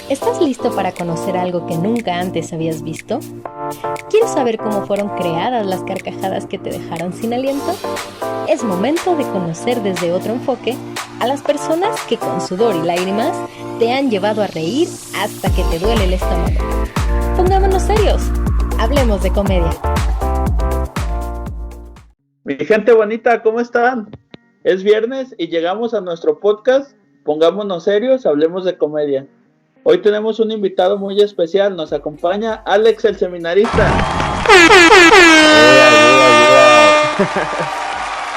¿Estás listo para conocer algo que nunca antes habías visto? ¿Quieres saber cómo fueron creadas las carcajadas que te dejaron sin aliento? Es momento de conocer desde otro enfoque a las personas que con sudor y lágrimas te han llevado a reír hasta que te duele el estómago. Pongámonos serios, hablemos de comedia. Mi gente bonita, ¿cómo están? Es viernes y llegamos a nuestro podcast. Pongámonos serios, hablemos de comedia. Hoy tenemos un invitado muy especial. Nos acompaña Alex, el seminarista.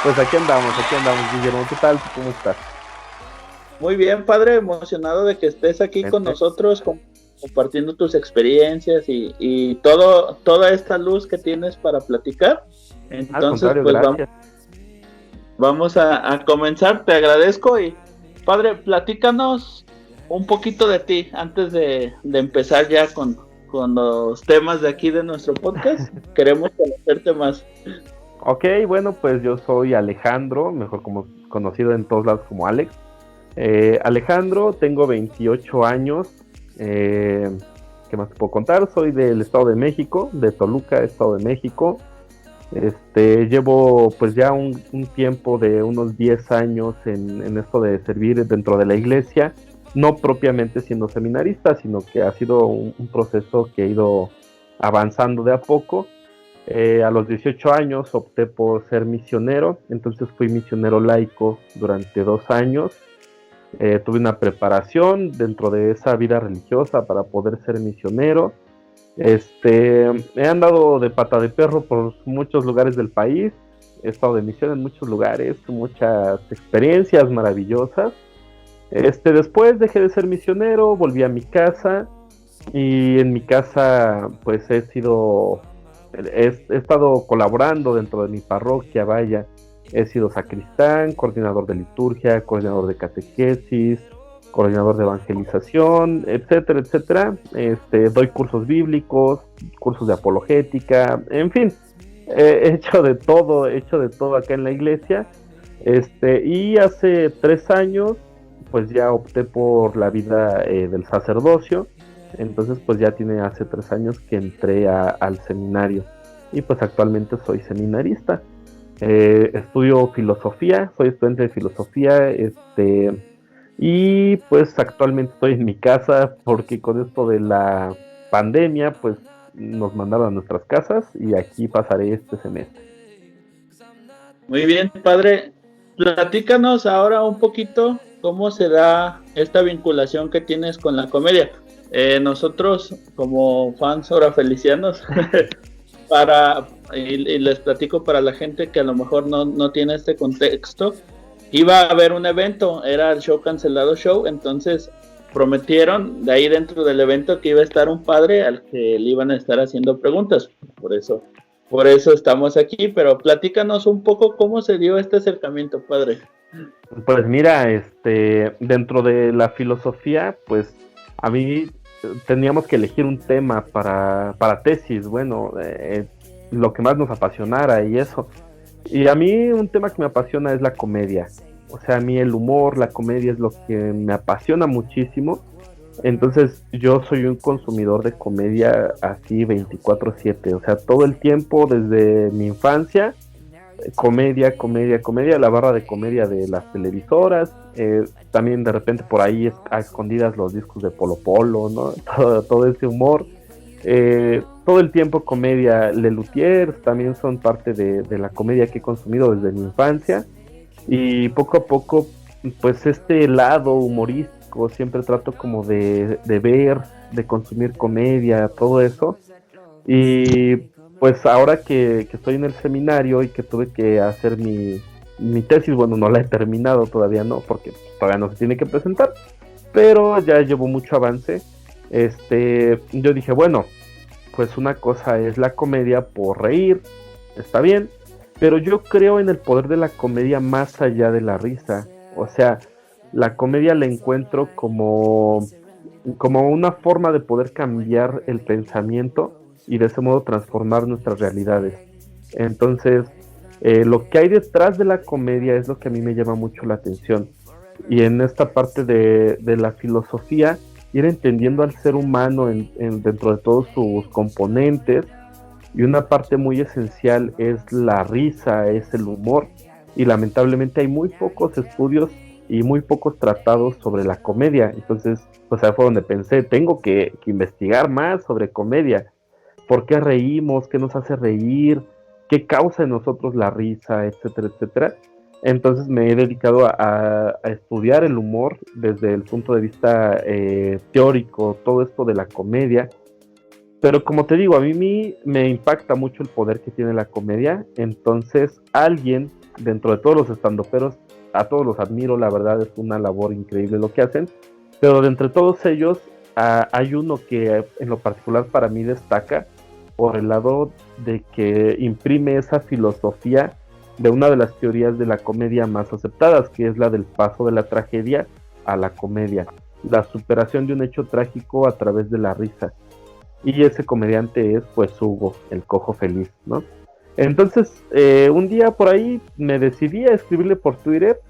Pues aquí andamos, Guillermo. ¿Qué tal? ¿Cómo estás? Muy bien, padre. Emocionado de que estés aquí con nosotros, compartiendo tus experiencias y toda esta luz que tienes para platicar. Entonces, pues vamos a comenzar. Te agradezco y, padre, platícanos un poquito de ti antes de empezar ya con los temas de aquí de nuestro podcast. Queremos conocerte más. Ok, bueno, pues yo soy Alejandro, mejor conocido en todos lados como Alex. Alejandro, tengo 28 años. ¿Qué más te puedo contar? Soy del Estado de México, de Toluca, Estado de México. Llevo pues ya un tiempo de unos 10 años en esto de servir dentro de la iglesia, no propiamente siendo seminarista, sino que ha sido un proceso que he ido avanzando de a poco. A los 18 años opté por ser misionero, entonces fui misionero laico durante 2 años. Tuve una preparación dentro de esa vida religiosa para poder ser misionero. He andado de pata de perro por muchos lugares del país, he estado de misión en muchos lugares, muchas experiencias maravillosas. Después dejé de ser misionero, volví a mi casa y en mi casa pues he estado colaborando dentro de mi parroquia, vaya. He sido sacristán, coordinador de liturgia, coordinador de catequesis, coordinador de evangelización, etcétera, etcétera. Doy cursos bíblicos, cursos de apologética, en fin, he hecho de todo acá en la iglesia. Y hace 3 años, pues ya opté por la vida del sacerdocio. Entonces, pues ya tiene hace 3 años que entré al seminario y pues actualmente soy seminarista. Estudio filosofía, soy estudiante de filosofía, y pues actualmente estoy en mi casa porque con esto de la pandemia pues nos mandaron a nuestras casas y aquí pasaré este semestre. Muy bien, padre. Platícanos ahora un poquito cómo se da esta vinculación que tienes con la comedia. Nosotros como fans orafelicianos y les platico para la gente que a lo mejor no tiene este contexto. Iba a haber un evento, era el show cancelado show, entonces prometieron de ahí dentro del evento que iba a estar un padre al que le iban a estar haciendo preguntas. Por eso estamos aquí, pero platícanos un poco cómo se dio este acercamiento, padre. Pues mira, dentro de la filosofía, pues a mí teníamos que elegir un tema para tesis, bueno, lo que más nos apasionara y eso. Y a mí un tema que me apasiona es la comedia. O sea, a mí el humor, la comedia es lo que me apasiona muchísimo. Entonces yo soy un consumidor de comedia así 24/7. O sea, todo el tiempo desde mi infancia, comedia, la barra de comedia de las televisoras. También de repente por ahí a escondidas los discos de Polo Polo, ¿no? Todo ese humor. Todo el tiempo comedia. Lelutiers también son parte de la comedia que he consumido desde mi infancia y poco a poco pues este lado humorístico siempre trato como de ver, de consumir comedia, todo eso. Y pues ahora que estoy en el seminario y que tuve que hacer mi tesis, bueno, no la he terminado todavía, no, porque todavía no se tiene que presentar, pero ya llevo mucho avance. Yo dije, bueno, pues una cosa es la comedia por reír, está bien, pero yo creo en el poder de la comedia más allá de la risa. O sea, la comedia la encuentro como una forma de poder cambiar el pensamiento y de ese modo transformar nuestras realidades. Entonces, lo que hay detrás de la comedia es lo que a mí me llama mucho la atención. Y en esta parte de la filosofía, ir entendiendo al ser humano dentro de todos sus componentes, y una parte muy esencial es la risa, es el humor, y lamentablemente hay muy pocos estudios y muy pocos tratados sobre la comedia. Entonces, pues ahí fue donde pensé, tengo que investigar más sobre comedia. ¿Por qué reímos? ¿Qué nos hace reír? ¿Qué causa en nosotros la risa? Etcétera, etcétera. Entonces me he dedicado a estudiar el humor desde el punto de vista teórico, todo esto de la comedia. Pero como te digo, a mí me impacta mucho el poder que tiene la comedia. Entonces alguien, dentro de todos los estandoperos, a todos los admiro, la verdad es una labor increíble lo que hacen. Pero de entre todos ellos, hay uno que en lo particular para mí destaca por el lado de que imprime esa filosofía de una de las teorías de la comedia más aceptadas, que es la del paso de la tragedia a la comedia, la superación de un hecho trágico a través de la risa. Y ese comediante es pues Hugo, el cojo feliz, ¿no? Entonces, un día por ahí me decidí a escribirle por Twitter.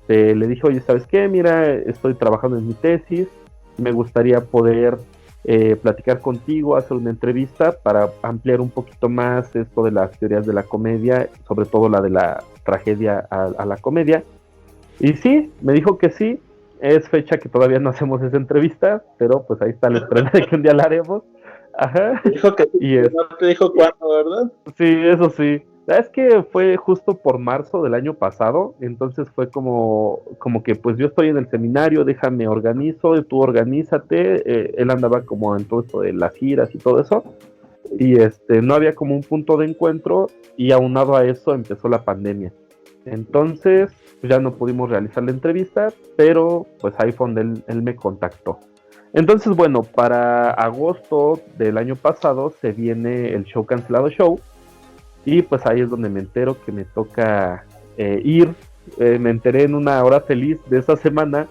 Le dije, oye, ¿sabes qué? Mira, estoy trabajando en mi tesis, me gustaría poder platicar contigo, hacer una entrevista para ampliar un poquito más esto de las teorías de la comedia, sobre todo la de la tragedia a la comedia. Y sí, me dijo que sí. Es fecha que todavía no hacemos esa entrevista, pero pues ahí está la esperanza de que un día la haremos. Ajá. Dijo que no te dijo cuándo, ¿verdad? Sí, eso sí. Es que fue justo por marzo del año pasado, entonces fue como que pues yo estoy en el seminario, déjame organizo, tú organízate. Él andaba como en todo esto de las giras y todo eso, y no había como un punto de encuentro, y aunado a eso empezó la pandemia. Entonces pues ya no pudimos realizar la entrevista, pero pues ahí fue donde él me contactó. Entonces, bueno, para agosto del año pasado se viene el show Cancelado Show, y pues ahí es donde me entero que me toca ir. Me enteré en una hora feliz de esa semana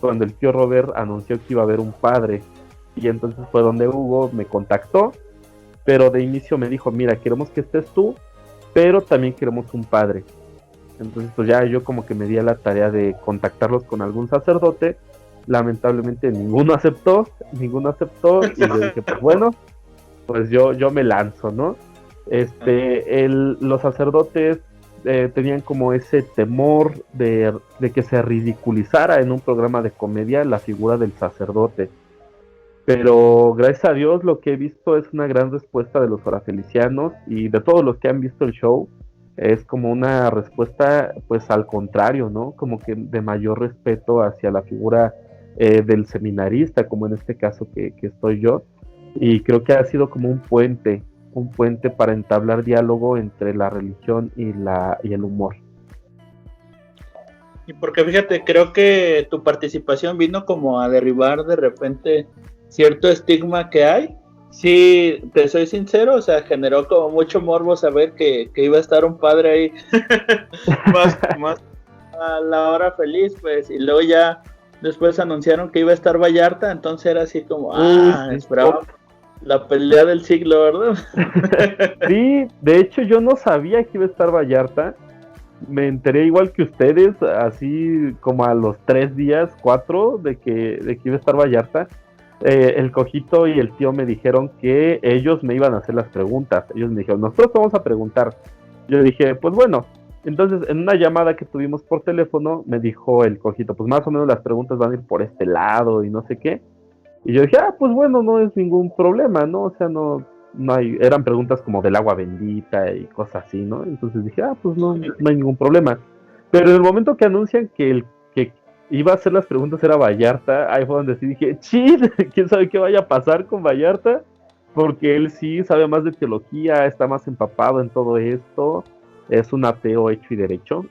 cuando el tío Robert anunció que iba a haber un padre, y entonces fue donde Hugo me contactó, pero de inicio me dijo, mira, queremos que estés tú, pero también queremos un padre. Entonces pues ya yo como que me di a la tarea de contactarlos con algún sacerdote. Lamentablemente ninguno aceptó, y yo dije, pues bueno, pues yo me lanzo, ¿no? Los sacerdotes tenían como ese temor de que se ridiculizara en un programa de comedia la figura del sacerdote. Pero gracias a Dios lo que he visto es una gran respuesta de los orafelicianos y de todos los que han visto el show. Es como una respuesta pues al contrario, ¿no? Como que de mayor respeto hacia la figura del seminarista, como en este caso que estoy yo. Y creo que ha sido como un puente para entablar diálogo entre la religión y el humor. Y porque fíjate, creo que tu participación vino como a derribar de repente cierto estigma que hay. Sí, te soy sincero, o sea, generó como mucho morbo saber que iba a estar un padre ahí más a la hora feliz, pues, y luego ya después anunciaron que iba a estar Vallarta, entonces era así como, esperaba la pelea del siglo, ¿verdad? Sí, de hecho yo no sabía que iba a estar Vallarta. Me enteré igual que ustedes, así como a los 3 días, 4 de que iba a estar Vallarta. El cojito y el tío me dijeron que ellos me iban a hacer las preguntas. Ellos me dijeron, nosotros vamos a preguntar. Yo dije, pues bueno. Entonces en una llamada que tuvimos por teléfono me dijo el cojito, pues más o menos las preguntas van a ir por este lado y no sé qué. Y yo dije, pues bueno, no es ningún problema, ¿no? O sea, no hay, eran preguntas como del agua bendita y cosas así, ¿no? Entonces dije, pues no hay ningún problema. Pero en el momento que anuncian que el que iba a hacer las preguntas era Vallarta, ahí fue donde sí dije, quién sabe qué vaya a pasar con Vallarta, porque él sí sabe más de teología, está más empapado en todo esto, es un ateo hecho y derecho,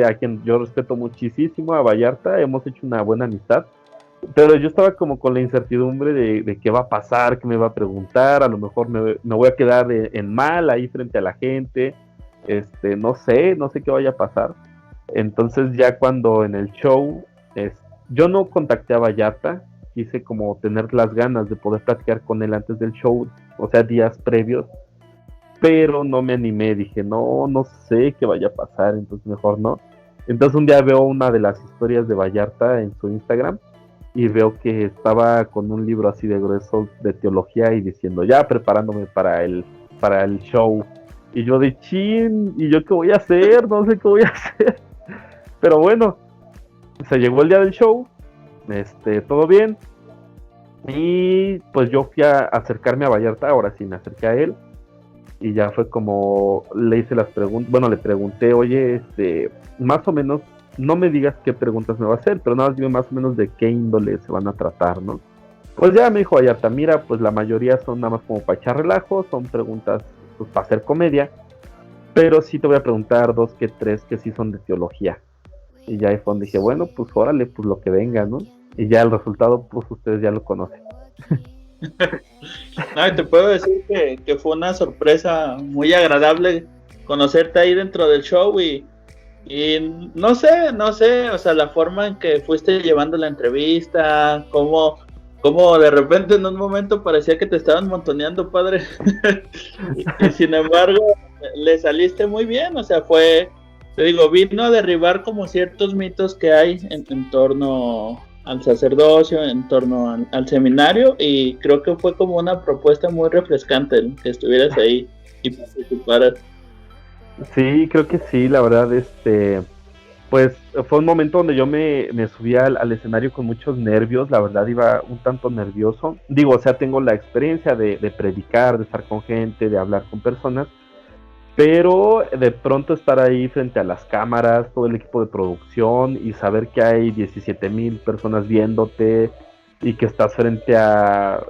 a quien yo respeto muchísimo, a Vallarta, hemos hecho una buena amistad. Pero yo estaba como con la incertidumbre de qué va a pasar, qué me va a preguntar, a lo mejor me voy a quedar en mal ahí frente a la gente, no sé qué vaya a pasar. Entonces ya cuando en el show, yo no contacté a Vallarta, quise como tener las ganas de poder platicar con él antes del show, o sea, días previos, pero no me animé, dije, no sé qué vaya a pasar, entonces mejor no. Entonces un día veo una de las historias de Vallarta en su Instagram, y veo que estaba con un libro así de grueso de teología y diciendo, ya preparándome para el show. Y yo de chin, ¿y yo qué voy a hacer? No sé qué voy a hacer. Pero bueno, se llegó el día del show, todo bien. Y pues yo fui a acercarme a Vallarta, ahora sí me acerqué a él. Y ya fue como le hice las preguntas, bueno, le pregunté, oye, más o menos, no me digas qué preguntas me va a hacer, pero nada más dime más o menos de qué índole se van a tratar, ¿no? Pues ya me dijo Vallarta, mira, pues la mayoría son nada más como para echar relajo, son preguntas pues para hacer comedia, pero sí te voy a preguntar 2 que 3 que sí son de teología. Y ya ahí fue donde dije, bueno, pues órale, pues lo que venga, ¿no? Y ya el resultado, pues ustedes ya lo conocen. No, te puedo decir que fue una sorpresa muy agradable conocerte ahí dentro del show y no sé, o sea, la forma en que fuiste llevando la entrevista, cómo de repente en un momento parecía que te estaban montoneando, padre. y sin embargo, le saliste muy bien, o sea, te digo, vino a derribar como ciertos mitos que hay en torno al sacerdocio, en torno al seminario, y creo que fue como una propuesta muy refrescante el que estuvieras ahí y participaras. Sí, creo que sí, la verdad, pues fue un momento donde yo me subí al escenario con muchos nervios, la verdad iba un tanto nervioso. Digo, o sea, tengo la experiencia de predicar, de estar con gente, de hablar con personas, pero de pronto estar ahí frente a las cámaras, todo el equipo de producción y saber que hay 17,000 personas viéndote y que estás frente a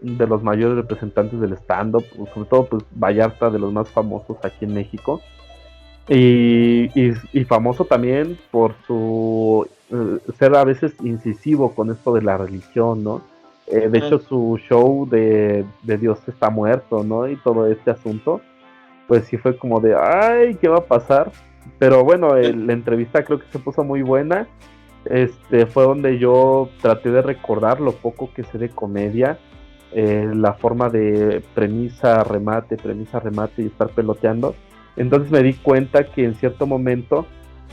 de los mayores representantes del stand-up, sobre todo pues Vallarta, de los más famosos aquí en México. Y famoso también por su ser a veces incisivo con esto de la religión, ¿no? De hecho, su show de Dios está muerto, ¿no? Y todo este asunto, pues sí fue como de, ay, ¿qué va a pasar? Pero bueno, la entrevista creo que se puso muy buena. Fue donde yo traté de recordar lo poco que sé de comedia, la forma de premisa, remate y estar peloteando. Entonces me di cuenta que en cierto momento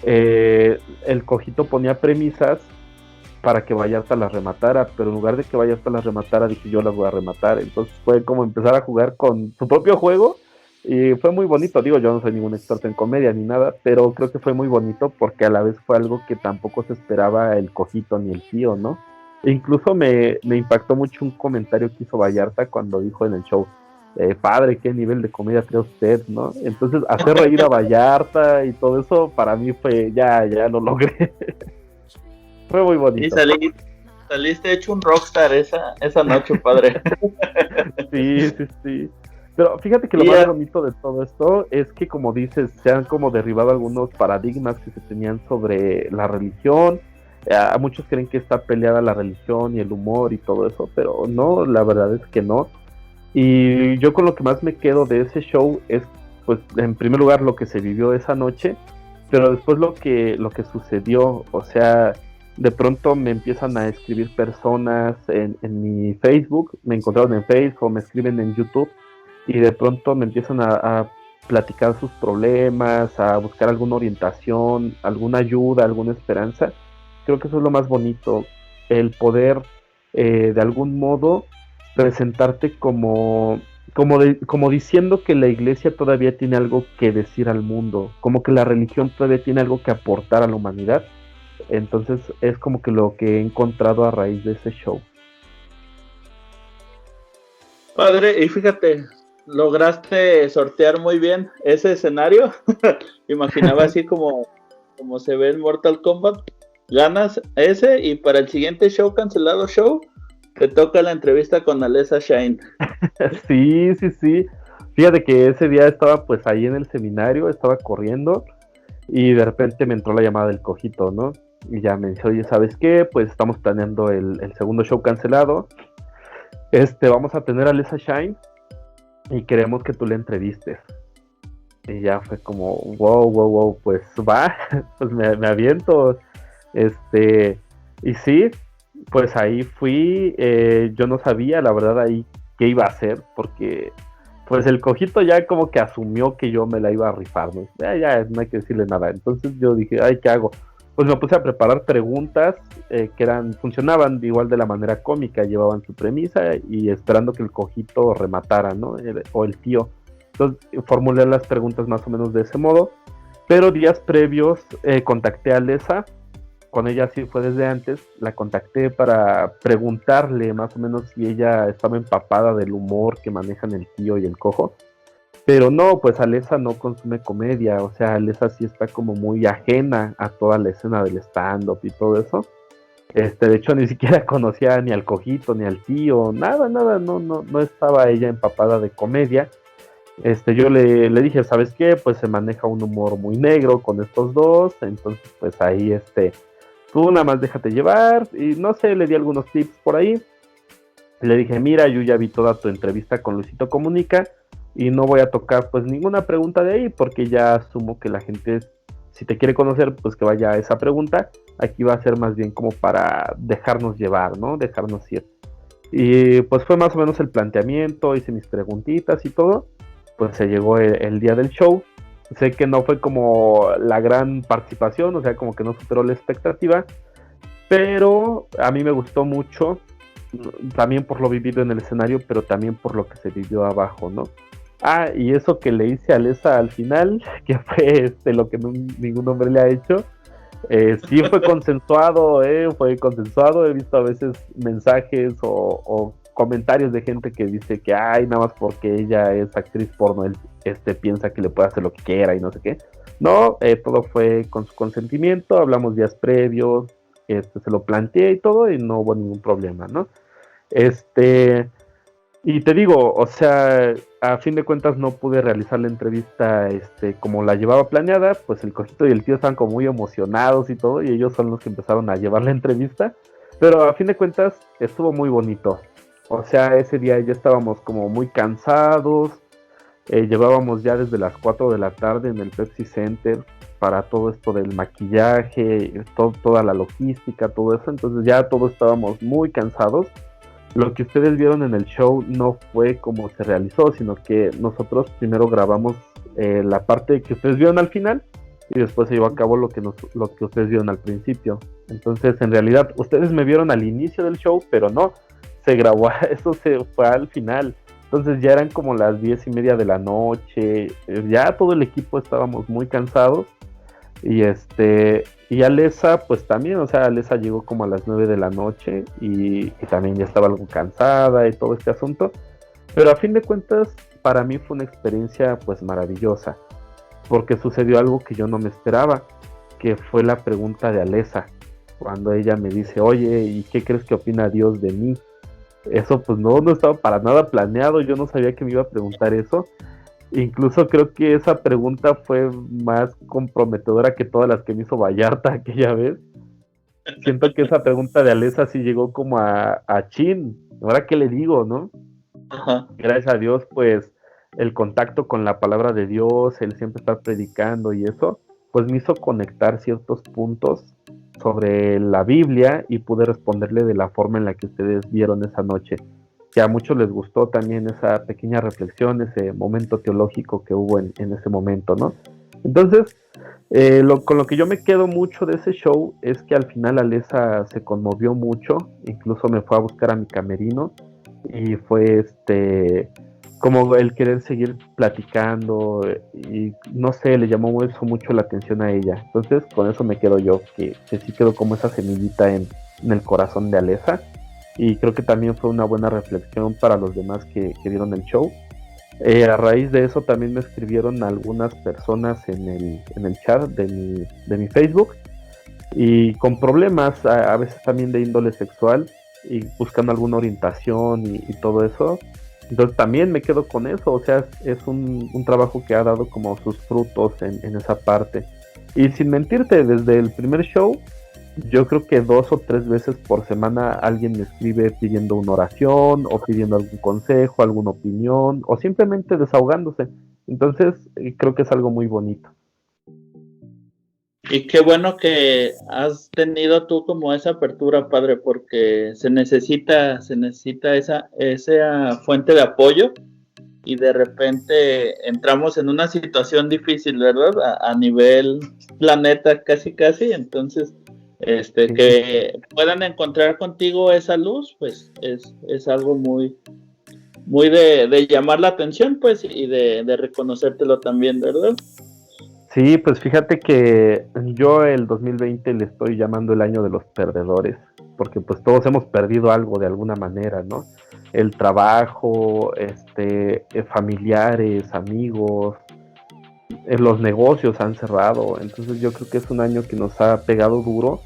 el Cojito ponía premisas para que Vallarta las rematara, pero en lugar de que Vallarta las rematara, dije yo las voy a rematar. Entonces fue como empezar a jugar con su propio juego y fue muy bonito. Digo, yo no soy ningún experto en comedia ni nada, pero creo que fue muy bonito porque a la vez fue algo que tampoco se esperaba el Cojito ni el tío, ¿no? E incluso me impactó mucho un comentario que hizo Vallarta cuando dijo en el show, padre, qué nivel de comedia trae usted, ¿no? Entonces, hacer reír a Vallarta y todo eso, para mí fue, ya lo logré. Fue muy bonito. Y saliste hecho un rockstar esa noche, padre. Sí. Pero fíjate que lo más bonito de todo esto es que, como dices, se han como derribado algunos paradigmas que se tenían sobre la religión. Muchos creen que está peleada la religión y el humor y todo eso, pero no, la verdad es que no. Y yo con lo que más me quedo de ese show es, pues, en primer lugar lo que se vivió esa noche, pero después lo que sucedió. O sea, de pronto me empiezan a escribir personas en mi Facebook, me encontraron en Facebook, me escriben en YouTube, y de pronto me empiezan a platicar sus problemas, a buscar alguna orientación, alguna ayuda, alguna esperanza. Creo que eso es lo más bonito, el poder de algún modo presentarte como diciendo que la iglesia todavía tiene algo que decir al mundo, como que la religión todavía tiene algo que aportar a la humanidad. Entonces es como que lo que he encontrado a raíz de ese show. Padre, y fíjate, lograste sortear muy bien ese escenario. Imaginaba así como se ve en Mortal Kombat. Ganas ese y para el siguiente show, cancelado show, te toca la entrevista con Alessa Shine. Sí. Fíjate que ese día estaba pues ahí en el seminario, estaba corriendo y de repente me entró la llamada del Cojito, ¿no? Y ya me dice, oye, ¿sabes qué? Pues estamos planeando el segundo show cancelado. Vamos a tener a Alessa Shine y queremos que tú le entrevistes. Y ya fue como, wow, pues va, pues me aviento. Y sí, pues ahí fui. Yo no sabía, la verdad, ahí qué iba a hacer, porque pues el Cojito ya como que asumió que yo me la iba a rifar, ¿no? Ya no hay que decirle nada. Entonces yo dije, ay, ¿qué hago? pues me puse a preparar preguntas que funcionaban igual de la manera cómica, llevaban su premisa y esperando que el cojito rematara, ¿no? O el tío. Entonces formulé las preguntas más o menos de ese modo, pero días previos contacté a Lesa, con ella sí fue desde antes, la contacté para preguntarle más o menos si ella estaba empapada del humor que manejan el tío y el cojo. Pero no, pues Alesa no consume comedia, o sea, Alesa sí está como muy ajena a toda la escena del stand-up y todo eso. De hecho, ni siquiera conocía ni al cojito, ni al tío, nada, nada, no estaba ella empapada de comedia. Yo le dije, ¿sabes qué? Pues se maneja un humor muy negro con estos dos, entonces pues ahí, tú nada más déjate llevar, y no sé, le di algunos tips por ahí. Le dije, mira, yo ya vi toda tu entrevista con Luisito Comunica y no voy a tocar pues ninguna pregunta de ahí porque ya asumo que la gente, si te quiere conocer, pues que vaya a esa pregunta. Aquí va a ser más bien como para dejarnos llevar, ¿no? Dejarnos ir. Y pues fue más o menos el planteamiento, hice mis preguntitas y todo. Pues se llegó el día del show. Sé que no fue como la gran participación, o sea, como que no superó la expectativa, pero a mí me gustó mucho, también por lo vivido en el escenario, pero también por lo que se vivió abajo, ¿no? Ah, y eso que le hice a Lesa al final, que fue lo que ningún hombre le ha hecho, sí fue consensuado, he visto a veces mensajes o comentarios de gente que dice que, ay, nada más porque ella es actriz porno, él piensa que le puede hacer lo que quiera y no sé qué. No, todo fue con su consentimiento, hablamos días previos, se lo planteé y todo y no hubo ningún problema, ¿no? Este, y te digo, o sea, a fin de cuentas no pude realizar la entrevista como la llevaba planeada, pues el cojito y el tío estaban como muy emocionados y todo, y ellos son los que empezaron a llevar la entrevista, pero a fin de cuentas estuvo muy bonito. O sea, ese día ya estábamos como muy cansados, llevábamos ya desde las 4 de la tarde en el Pepsi Center para todo esto del maquillaje, toda la logística, todo eso, entonces ya todos estábamos muy cansados. Lo que ustedes vieron en el show no fue como se realizó, sino que nosotros primero grabamos la parte que ustedes vieron al final y después se llevó a cabo lo que ustedes vieron al principio. Entonces, en realidad, ustedes me vieron al inicio del show, pero no, se grabó, eso se fue al final. Entonces ya eran como las 10:30 de la noche, ya todo el equipo estábamos muy cansados y y Alesa pues también, o sea, Alesa llegó como a las 9 de la noche y también ya estaba algo cansada y todo este asunto, pero a fin de cuentas para mí fue una experiencia pues maravillosa, porque sucedió algo que yo no me esperaba, que fue la pregunta de Alesa, cuando ella me dice, oye, ¿y qué crees que opina Dios de mí? Eso pues no estaba para nada planeado, yo no sabía que me iba a preguntar eso. Incluso creo que esa pregunta fue más comprometedora que todas las que me hizo Vallarta aquella vez. Siento que esa pregunta de Alesa sí llegó como a chin. ¿Ahora qué le digo, no? Ajá. Gracias a Dios, pues el contacto con la palabra de Dios, el siempre estar predicando y eso, pues me hizo conectar ciertos puntos sobre la Biblia y pude responderle de la forma en la que ustedes vieron esa noche, que a muchos les gustó también esa pequeña reflexión, ese momento teológico que hubo en ese momento, ¿no? Entonces, con lo que yo me quedo mucho de ese show es que al final Alesa se conmovió mucho, incluso me fue a buscar a mi camerino y fue como el querer seguir platicando y no sé, le llamó eso mucho la atención a ella. Entonces, con eso me quedo yo, que sí quedó como esa semillita en el corazón de Alesa. Y creo que también fue una buena reflexión para los demás que vieron el show. A raíz de eso también me escribieron algunas personas en el chat de mi Facebook y con problemas, a veces también de índole sexual y buscando alguna orientación y todo eso. Entonces también me quedo con eso, o sea, es un trabajo que ha dado como sus frutos en esa parte. Y sin mentirte, desde el primer show yo creo que 2 o 3 veces por semana alguien me escribe pidiendo una oración o pidiendo algún consejo, alguna opinión o simplemente desahogándose. Entonces creo que es algo muy bonito. Y qué bueno que has tenido tú como esa apertura, padre, porque se necesita esa fuente de apoyo y de repente entramos en una situación difícil, ¿verdad? A nivel planeta casi casi, entonces que puedan encontrar contigo esa luz, pues es algo muy, muy de llamar la atención, pues, y de reconocértelo también, ¿verdad? Sí, pues fíjate que yo el 2020 le estoy llamando el año de los perdedores, porque pues todos hemos perdido algo de alguna manera, ¿no? El trabajo, familiares, amigos, los negocios han cerrado, entonces yo creo que es un año que nos ha pegado duro.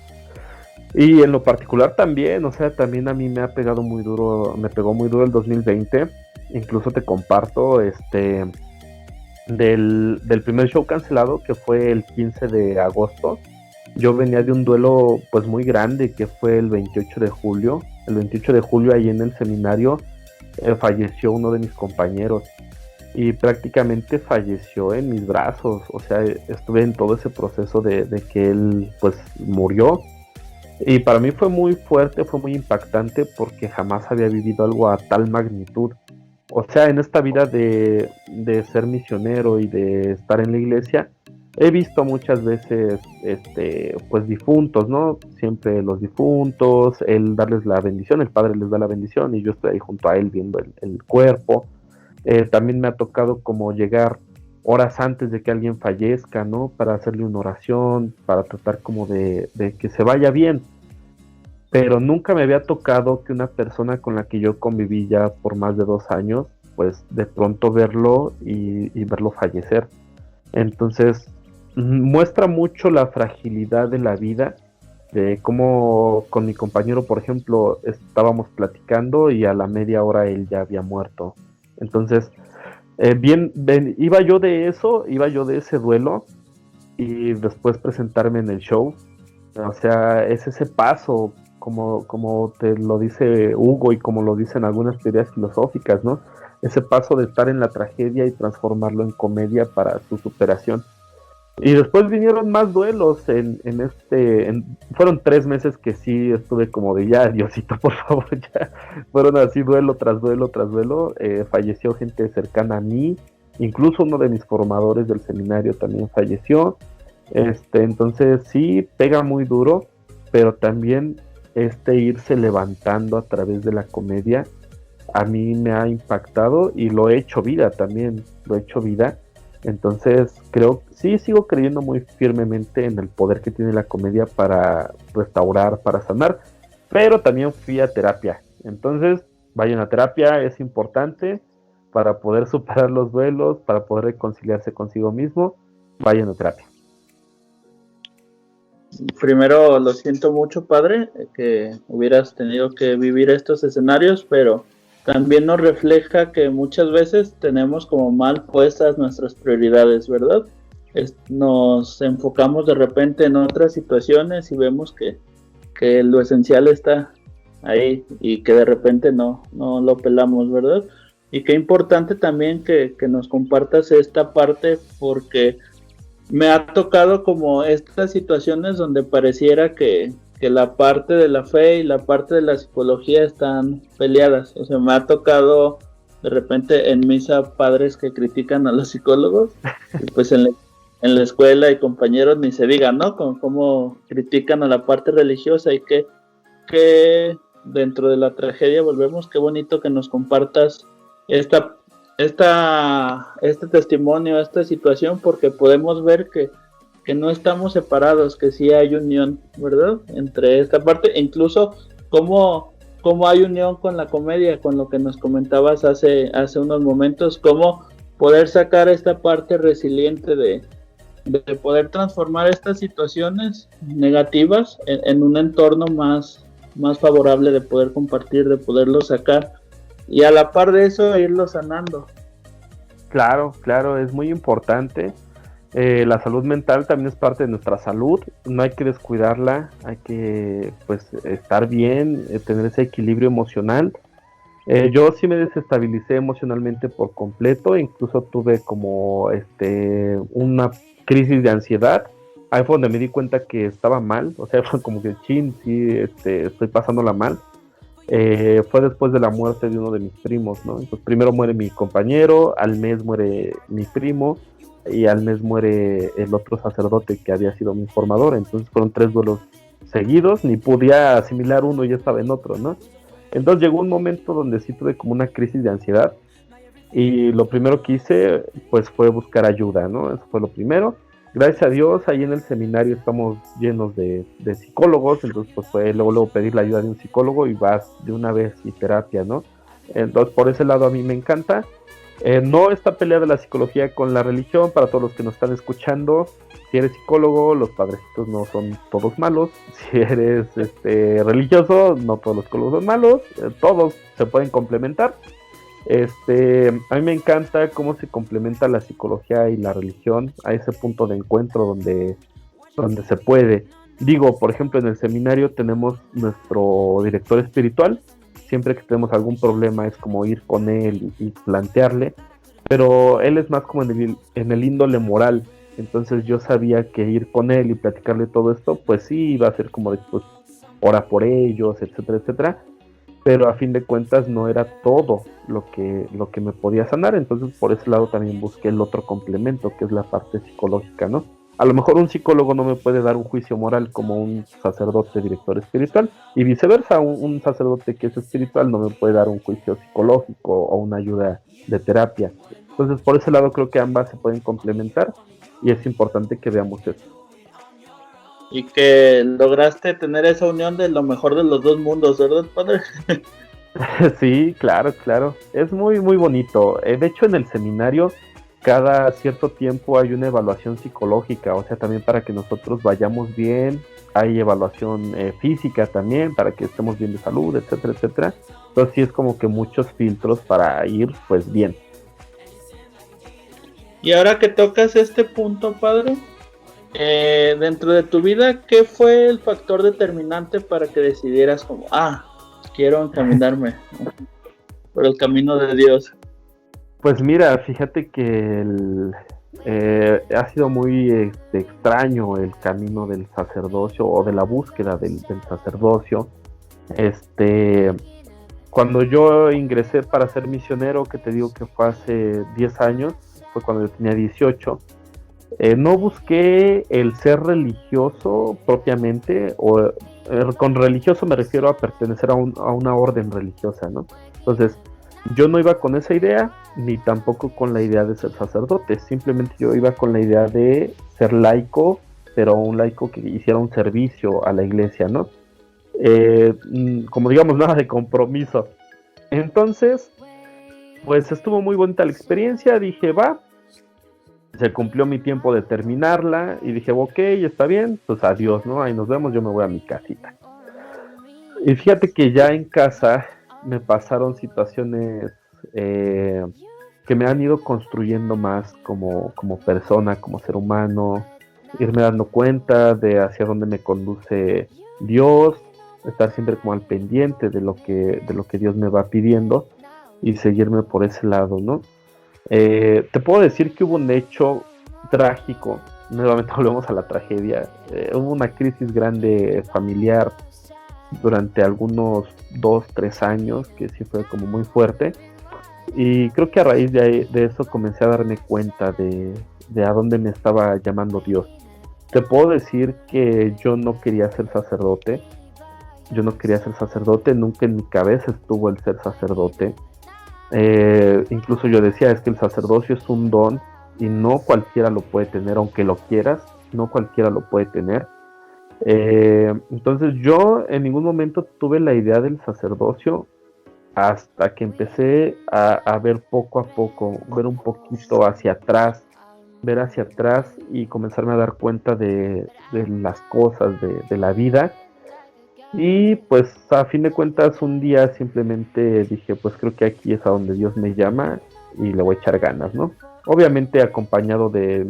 Y en lo particular también, o sea, también a mí me ha pegado muy duro, me pegó muy duro el 2020. Incluso te comparto, del primer show cancelado, que fue el 15 de agosto. Yo venía de un duelo pues muy grande, que fue el 28 de julio. El 28 de julio ahí en el seminario falleció uno de mis compañeros. Y prácticamente falleció en mis brazos. O sea, estuve en todo ese proceso de que él pues murió. Y para mí fue muy fuerte, fue muy impactante porque jamás había vivido algo a tal magnitud. O sea, en esta vida de ser misionero y de estar en la iglesia, he visto muchas veces, pues difuntos, ¿no? Siempre los difuntos, él darles la bendición, el padre les da la bendición y yo estoy ahí junto a él viendo el cuerpo. También me ha tocado como llegar horas antes de que alguien fallezca, ¿no? Para hacerle una oración, para tratar como de que se vaya bien. Pero nunca me había tocado que una persona con la que yo conviví ya por más de 2 años, pues de pronto verlo y verlo fallecer. Entonces, muestra mucho la fragilidad de la vida, de cómo con mi compañero, por ejemplo, estábamos platicando y a la media hora él ya había muerto. Entonces, iba yo de eso, iba yo de ese duelo y después presentarme en el show. O sea, es ese paso, como te lo dice Hugo y como lo dicen algunas teorías filosóficas, ¿no? Ese paso de estar en la tragedia y transformarlo en comedia para su superación. Y después vinieron más duelos fueron 3 meses que sí estuve como de ya, Diosito, por favor, ya. Fueron así duelo tras duelo tras duelo. Falleció gente cercana a mí, incluso uno de mis formadores del seminario también falleció. Entonces sí, pega muy duro, pero también irse levantando a través de la comedia a mí me ha impactado y lo he hecho vida también, lo he hecho vida. Entonces creo, sí, sigo creyendo muy firmemente en el poder que tiene la comedia para restaurar, para sanar, pero también fui a terapia. Entonces, vayan a terapia, es importante para poder superar los duelos, para poder reconciliarse consigo mismo, vayan a terapia. Primero, lo siento mucho, padre, que hubieras tenido que vivir estos escenarios, pero también nos refleja que muchas veces tenemos como mal puestas nuestras prioridades, ¿verdad? Nos enfocamos de repente en otras situaciones y vemos que lo esencial está ahí y que de repente no lo pelamos, ¿verdad? Y qué importante también que nos compartas esta parte, porque me ha tocado como estas situaciones donde pareciera que la parte de la fe y la parte de la psicología están peleadas. O sea, me ha tocado de repente en misa padres que critican a los psicólogos, y pues en la escuela y compañeros ni se diga, ¿no? Como critican a la parte religiosa y que dentro de la tragedia volvemos, qué bonito que nos compartas este testimonio, esta situación, porque podemos ver que no estamos separados, que sí hay unión, ¿verdad? Entre esta parte, e incluso cómo hay unión con la comedia, con lo que nos comentabas hace unos momentos, cómo poder sacar esta parte resiliente de poder transformar estas situaciones negativas en un entorno más favorable, de poder compartir, de poderlo sacar, y a la par de eso irlo sanando. Claro, es muy importante. La salud mental también es parte de nuestra salud, no hay que descuidarla, hay que pues estar bien, tener ese equilibrio emocional. Yo sí me desestabilicé emocionalmente por completo, incluso tuve como una crisis de ansiedad. Ahí fue donde me di cuenta que estaba mal, o sea, fue como que chin, sí, estoy pasándola mal. fue después de la muerte de uno de mis primos, ¿no? Entonces primero muere mi compañero, al mes muere mi primo y al mes muere el otro sacerdote que había sido mi formador. Entonces fueron 3 duelos seguidos, ni podía asimilar uno y ya estaba en otro, ¿no? Entonces llegó un momento donde sí tuve como una crisis de ansiedad y lo primero que hice pues fue buscar ayuda, ¿no? Eso fue lo primero. Gracias a Dios ahí en el seminario estamos llenos de psicólogos, entonces pues fue luego pedir la ayuda de un psicólogo y vas de una vez y terapia, ¿no? Entonces por ese lado a mí me encanta. No está pelea de la psicología con la religión, para todos los que nos están escuchando. Si eres psicólogo, los padrecitos no son todos malos. Si eres religioso, no todos los psicólogos son malos. Todos se pueden complementar. A mí me encanta cómo se complementa la psicología y la religión a ese punto de encuentro donde se puede. Digo, por ejemplo, en el seminario tenemos nuestro director espiritual. Siempre que tenemos algún problema es como ir con él y plantearle, pero él es más como en el índole moral. Entonces yo sabía que ir con él y platicarle todo esto, pues sí iba a ser como de, pues, ora por ellos, etcétera, etcétera, pero a fin de cuentas no era todo lo que me podía sanar. Entonces por ese lado también busqué el otro complemento, que es la parte psicológica, ¿no? A lo mejor un psicólogo no me puede dar un juicio moral como un sacerdote director espiritual, y viceversa, un sacerdote que es espiritual no me puede dar un juicio psicológico o una ayuda de terapia. Entonces por ese lado creo que ambas se pueden complementar y es importante que veamos eso. Y que lograste tener esa unión de lo mejor de los dos mundos, ¿verdad, padre? Sí, claro, claro. Es muy, muy bonito. De hecho, en el seminario, cada cierto tiempo hay una evaluación psicológica, o sea, también para que nosotros vayamos bien. Hay evaluación física también, para que estemos bien de salud, etcétera, etcétera. Entonces sí es como que muchos filtros para ir, pues, bien. Y ahora que tocas este punto, padre, dentro de tu vida, ¿qué fue el factor determinante para que decidieras como, quiero encaminarme por el camino de Dios? Pues mira, fíjate que ha sido muy extraño el camino del sacerdocio o de la búsqueda del sacerdocio. Cuando yo ingresé para ser misionero, que te digo que fue hace 10 años, fue cuando yo tenía 18, no busqué el ser religioso propiamente, con religioso me refiero a pertenecer a una orden religiosa, ¿no? Entonces, yo no iba con esa idea, ni tampoco con la idea de ser sacerdote, simplemente yo iba con la idea de ser laico, pero un laico que hiciera un servicio a la iglesia, ¿no? Como digamos, nada de compromiso. Entonces, pues estuvo muy bonita la experiencia, dije, va, se cumplió mi tiempo de terminarla, y dije, ok, está bien, pues adiós, ¿no? Ahí nos vemos, yo me voy a mi casita. Y fíjate que ya en casa me pasaron situaciones que me han ido construyendo más como persona, como ser humano, irme dando cuenta de hacia dónde me conduce Dios, estar siempre como al pendiente de lo que Dios me va pidiendo y seguirme por ese lado, ¿no? Te puedo decir que hubo un hecho trágico, nuevamente volvemos a la tragedia, hubo una crisis grande familiar durante algunos 2-3 años que sí fue como muy fuerte, y creo que a raíz de eso comencé a darme cuenta de a dónde me estaba llamando Dios. Te puedo decir que yo no quería ser sacerdote, nunca en mi cabeza estuvo el ser sacerdote. Incluso yo decía, es que el sacerdocio es un don y no cualquiera lo puede tener, aunque lo quieras, no cualquiera lo puede tener. Entonces yo en ningún momento tuve la idea del sacerdocio hasta que empecé a ver poco a poco, ver un poquito hacia atrás, ver hacia atrás y comenzarme a dar cuenta de las cosas, de la vida. Y pues a fin de cuentas un día simplemente dije, pues creo que aquí es a donde Dios me llama y le voy a echar ganas, ¿no? Obviamente acompañado de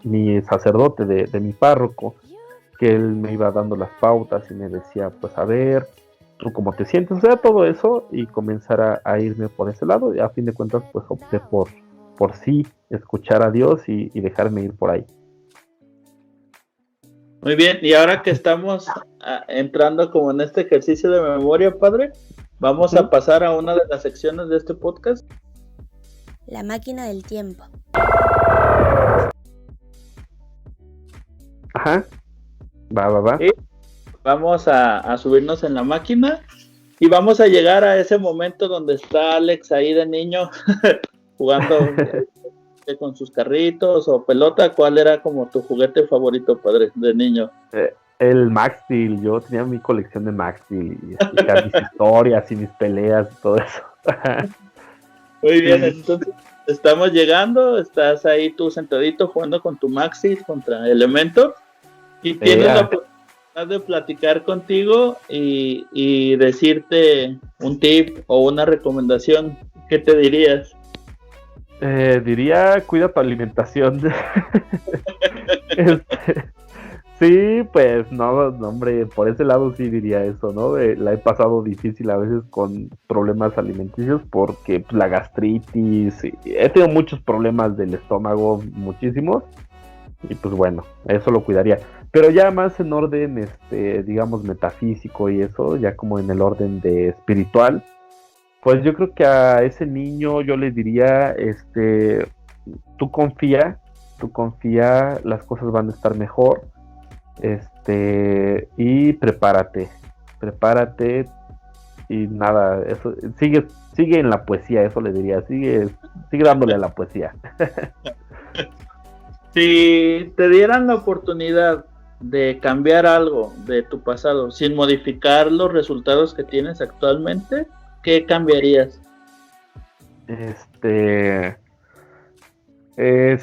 mi sacerdote, de mi párroco, que él me iba dando las pautas y me decía, pues a ver, ¿tú cómo te sientes? O sea, todo eso, y comenzar a irme por ese lado. Y a fin de cuentas pues opté por sí escuchar a Dios y dejarme ir por ahí. Muy bien, y ahora que estamos entrando como en este ejercicio de memoria, padre, vamos a pasar a una de las secciones de este podcast. La máquina del tiempo. Ajá. Va. Y vamos a subirnos en la máquina y vamos a llegar a ese momento donde está Alex ahí de niño jugando con sus carritos o pelota. ¿Cuál era como tu juguete favorito, padre, de niño? El Max Steel. Yo tenía mi colección de Max Steel y explicar mis historias y mis peleas y todo eso. Muy bien, entonces estamos llegando, estás ahí tú sentadito jugando con tu Max Steel contra Elementor y tienes la oportunidad de platicar contigo y decirte un tip o una recomendación. ¿Qué te dirías? Diría, cuida tu alimentación. Sí, pues no, hombre, por ese lado sí diría eso, ¿no? La he pasado difícil a veces con problemas alimenticios porque pues, la gastritis, he tenido muchos problemas del estómago, muchísimos, y pues bueno, eso lo cuidaría. Pero ya más en orden, digamos, metafísico y eso, ya como en el orden de espiritual, pues yo creo que a ese niño yo le diría, tú confía, las cosas van a estar mejor, y prepárate y nada, eso, sigue en la poesía, eso le diría, sigue dándole a la poesía. Si te dieran la oportunidad de cambiar algo de tu pasado sin modificar los resultados que tienes actualmente, ¿qué cambiarías? Si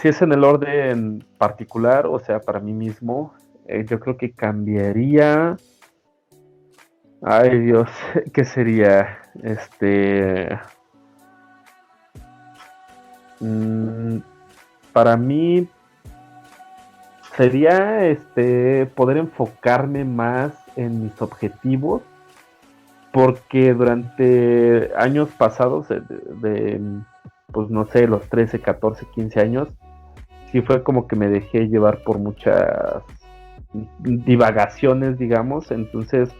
es en el orden particular, o sea, para mí mismo, yo creo que cambiaría. Ay, Dios, ¿qué sería? Para mí sería poder enfocarme más en mis objetivos, porque durante años pasados, pues no sé, los 13, 14, 15 años, sí fue como que me dejé llevar por muchas divagaciones, digamos, entonces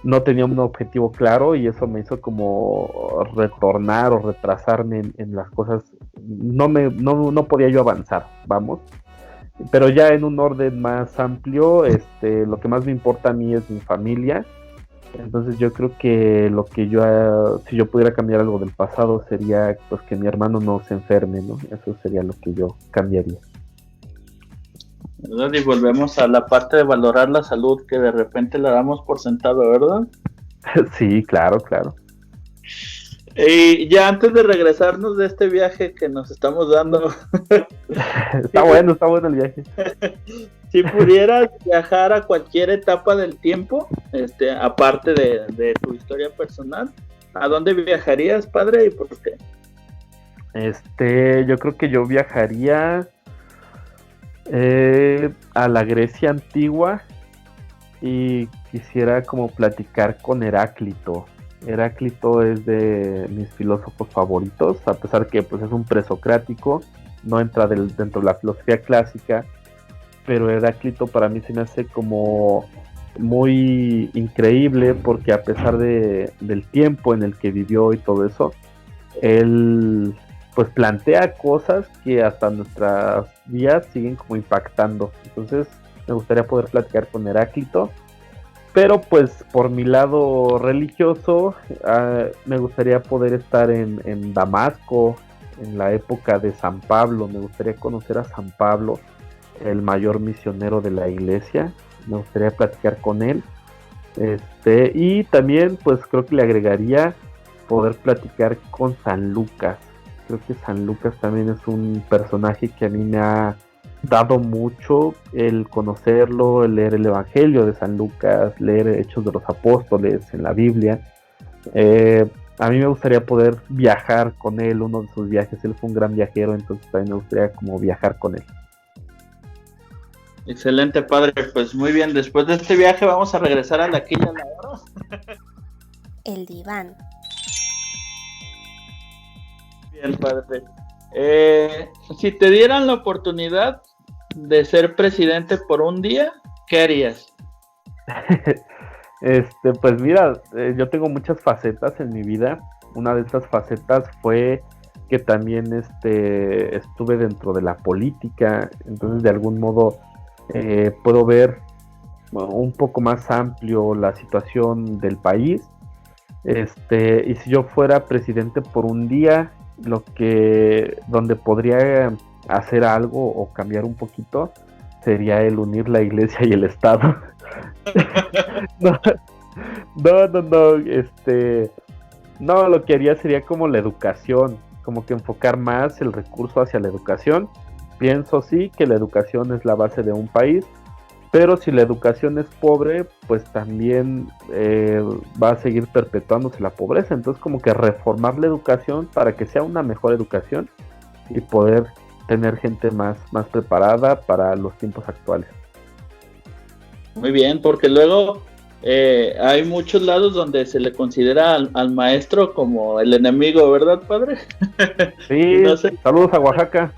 no tenía un objetivo claro y eso me hizo como retornar o retrasarme en las cosas, no podía yo avanzar, vamos. Pero ya en un orden más amplio, lo que más me importa a mí es mi familia. Entonces yo creo que si yo pudiera cambiar algo del pasado sería pues que mi hermano no se enferme, ¿no? Eso sería lo que yo cambiaría. ¿Verdad? Y volvemos a la parte de valorar la salud que de repente la damos por sentado, ¿verdad? Sí, claro. Y ya antes de regresarnos de este viaje que nos estamos dando. Está bueno el viaje. Si pudieras viajar a cualquier etapa del tiempo, aparte de tu historia personal, ¿a dónde viajarías, padre, y por qué? Yo creo que yo viajaría a la Grecia antigua y quisiera como platicar con Heráclito. Heráclito es de mis filósofos favoritos, a pesar que pues es un presocrático, no entra dentro de la filosofía clásica, pero Heráclito para mí se me hace como muy increíble porque a pesar del tiempo en el que vivió y todo eso, él pues plantea cosas que hasta nuestras días siguen como impactando. Entonces me gustaría poder platicar con Heráclito. Pero pues por mi lado religioso, me gustaría poder estar en Damasco, en la época de San Pablo. Me gustaría conocer a San Pablo, el mayor misionero de la iglesia. Me gustaría platicar con él. Y también pues creo que le agregaría poder platicar con San Lucas. Creo que San Lucas también es un personaje que a mí me ha dado mucho el conocerlo, el leer el Evangelio de San Lucas, leer Hechos de los Apóstoles en la Biblia. A mí me gustaría poder viajar con él, uno de sus viajes. Él fue un gran viajero, entonces también me gustaría como viajar con él. Excelente, padre. Pues muy bien, después de este viaje vamos a regresar a la aquí y a la hora. El diván. Bien, padre. Si te dieran la oportunidad de ser presidente por un día, ¿qué harías? Pues mira, yo tengo muchas facetas en mi vida. Una de estas facetas fue que también estuve dentro de la política, entonces de algún modo puedo ver un poco más amplio la situación del país. Y si yo fuera presidente por un día, donde podría hacer algo o cambiar un poquito sería el unir la iglesia y el Estado. no, no, no, lo que haría sería como la educación, como que enfocar más el recurso hacia la educación. Pienso sí que la educación es la base de un país, pero si la educación es pobre, pues también va a seguir perpetuándose la pobreza. Entonces como que reformar la educación para que sea una mejor educación y poder tener gente más preparada para los tiempos actuales. Muy bien, porque luego hay muchos lados donde se le considera al maestro como el enemigo, ¿verdad, padre? Sí, no sé. Saludos a Oaxaca.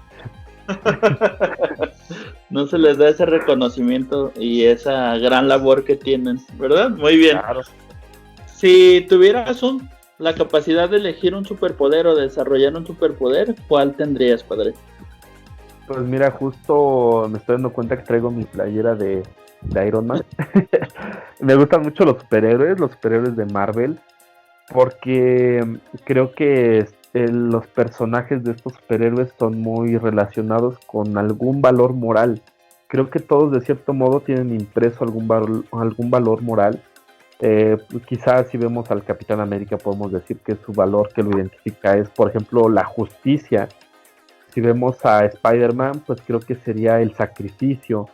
No se les da ese reconocimiento y esa gran labor que tienen, ¿verdad? Muy bien. Claro. Si tuvieras la capacidad de elegir un superpoder o desarrollar un superpoder, ¿cuál tendrías, padre? Pues mira, justo me estoy dando cuenta que traigo mi playera de Iron Man. Me gustan mucho los superhéroes de Marvel, porque creo que los personajes de estos superhéroes son muy relacionados con algún valor moral. Creo que todos de cierto modo tienen impreso algún valor moral. Quizás si vemos al Capitán América podemos decir que su valor que lo identifica es, por ejemplo, la justicia. Si vemos a Spider-Man, pues creo que sería el sacrificio.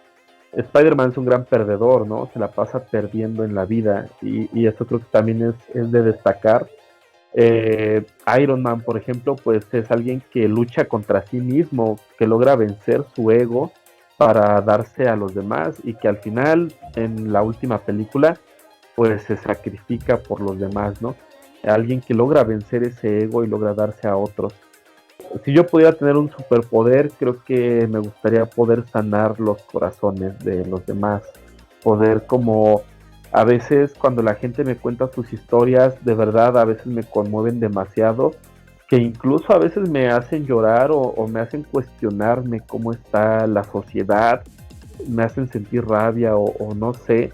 Spider-Man es un gran perdedor, ¿no? Se la pasa perdiendo en la vida y eso creo que también es de destacar. Iron Man, por ejemplo, pues es alguien que lucha contra sí mismo, que logra vencer su ego para darse a los demás y que al final, en la última película, pues se sacrifica por los demás, ¿no? Alguien que logra vencer ese ego y logra darse a otros. Si yo pudiera tener un superpoder, creo que me gustaría poder sanar los corazones de los demás. Poder como a veces cuando la gente me cuenta sus historias, de verdad a veces me conmueven demasiado, que incluso a veces me hacen llorar o me hacen cuestionarme cómo está la sociedad, me hacen sentir rabia o no sé,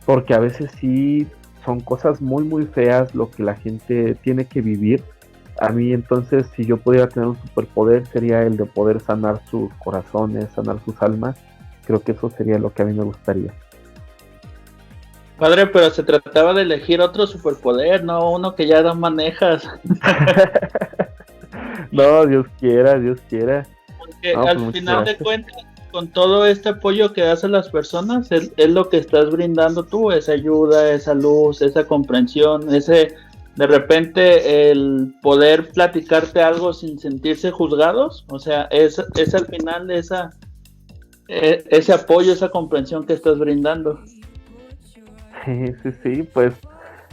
porque a veces sí son cosas muy feas lo que la gente tiene que vivir. A mí entonces, si yo pudiera tener un superpoder, sería el de poder sanar sus corazones, sanar sus almas. Creo que eso sería lo que a mí me gustaría. Padre, pero se trataba de elegir otro superpoder, no uno que ya no manejas. No, Dios quiera. Porque no, al pues final de cuentas, con todo este apoyo que das a las personas, es lo que estás brindando tú, esa ayuda, esa luz, esa comprensión, ese... De repente el poder platicarte algo sin sentirse juzgados, o sea, es al final ese apoyo, esa comprensión que estás brindando. Sí, pues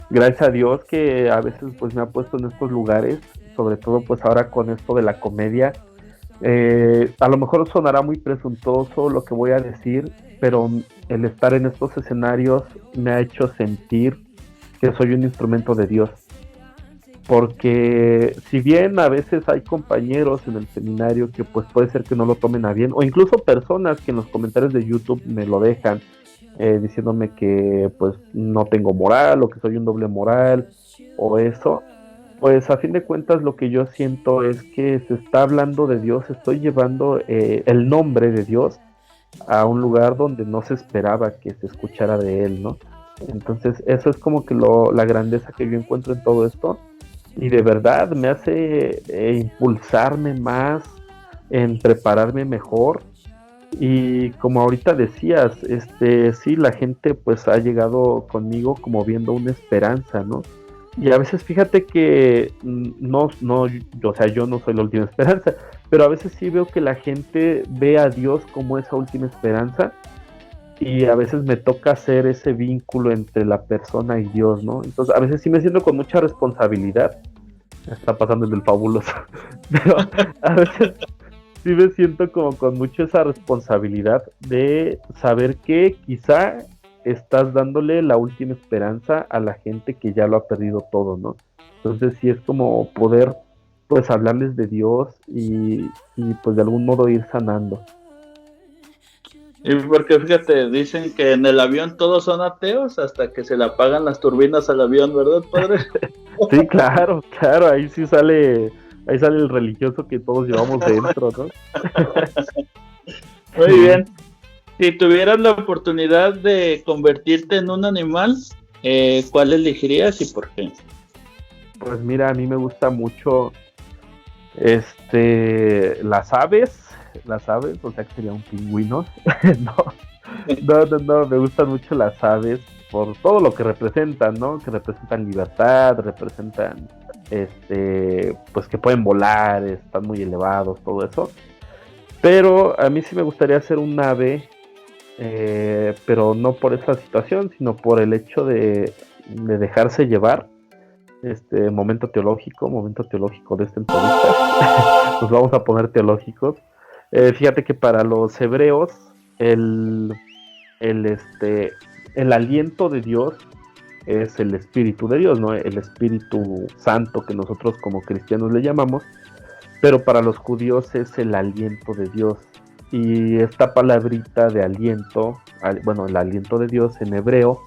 gracias a Dios que a veces pues me ha puesto en estos lugares, sobre todo pues ahora con esto de la comedia. A lo mejor sonará muy presuntuoso lo que voy a decir, pero el estar en estos escenarios me ha hecho sentir que soy un instrumento de Dios. Porque si bien a veces hay compañeros en el seminario que pues puede ser que no lo tomen a bien, o incluso personas que en los comentarios de YouTube me lo dejan, diciéndome que pues no tengo moral, o que soy un doble moral, o eso, pues a fin de cuentas lo que yo siento es que se está hablando de Dios, estoy llevando el nombre de Dios a un lugar donde no se esperaba que se escuchara de él, ¿no? Entonces eso es como que la grandeza que yo encuentro en todo esto. Y de verdad me hace impulsarme más, en prepararme mejor. Y como ahorita decías, sí, la gente pues ha llegado conmigo como viendo una esperanza, ¿no? Y a veces fíjate que no, o sea, yo no soy la última esperanza, pero a veces sí veo que la gente ve a Dios como esa última esperanza. Y a veces me toca hacer ese vínculo entre la persona y Dios, ¿no? Entonces a veces sí me siento con mucha responsabilidad. Está pasando el del fabuloso. Pero sí me siento como con mucho esa responsabilidad de saber que quizá estás dándole la última esperanza a la gente que ya lo ha perdido todo, ¿no? Entonces sí es como poder pues hablarles de Dios y pues de algún modo ir sanando. Y porque fíjate, dicen que en el avión todos son ateos hasta que se le apagan las turbinas al avión, ¿verdad, padre? Sí, claro, claro, ahí sale el religioso que todos llevamos dentro, ¿no? Muy Sí. bien. Si tuvieras la oportunidad de convertirte en un animal, ¿cuál elegirías y por qué? Pues mira, a mí me gusta mucho las aves, o sea que sería un pingüino. No, me gustan mucho las aves por todo lo que representan, ¿no? Que representan libertad, representan, pues que pueden volar, están muy elevados, todo eso. Pero a mí sí me gustaría ser un ave, pero no por esa situación, sino por el hecho de dejarse llevar. Momento teológico de esta entrevista. Nos vamos a poner teológicos. Fíjate que para los hebreos el, el aliento de Dios es el Espíritu de Dios, ¿no? El Espíritu Santo que nosotros como cristianos le llamamos, pero para los judíos es el aliento de Dios. Y esta palabrita de aliento, bueno, el aliento de Dios en hebreo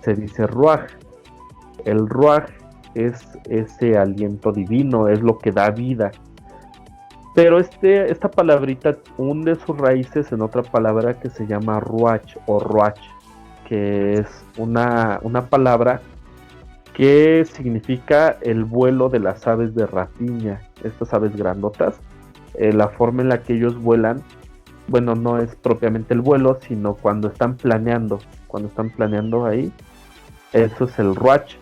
se dice ruaj. El ruaj es ese aliento divino, es lo que da vida. Pero esta palabrita hunde sus raíces en otra palabra que se llama ruach o ruach, que es una palabra que significa el vuelo de las aves de rapiña, estas aves grandotas. La forma en la que ellos vuelan, bueno, no es propiamente el vuelo, sino cuando están planeando ahí, eso es el ruach,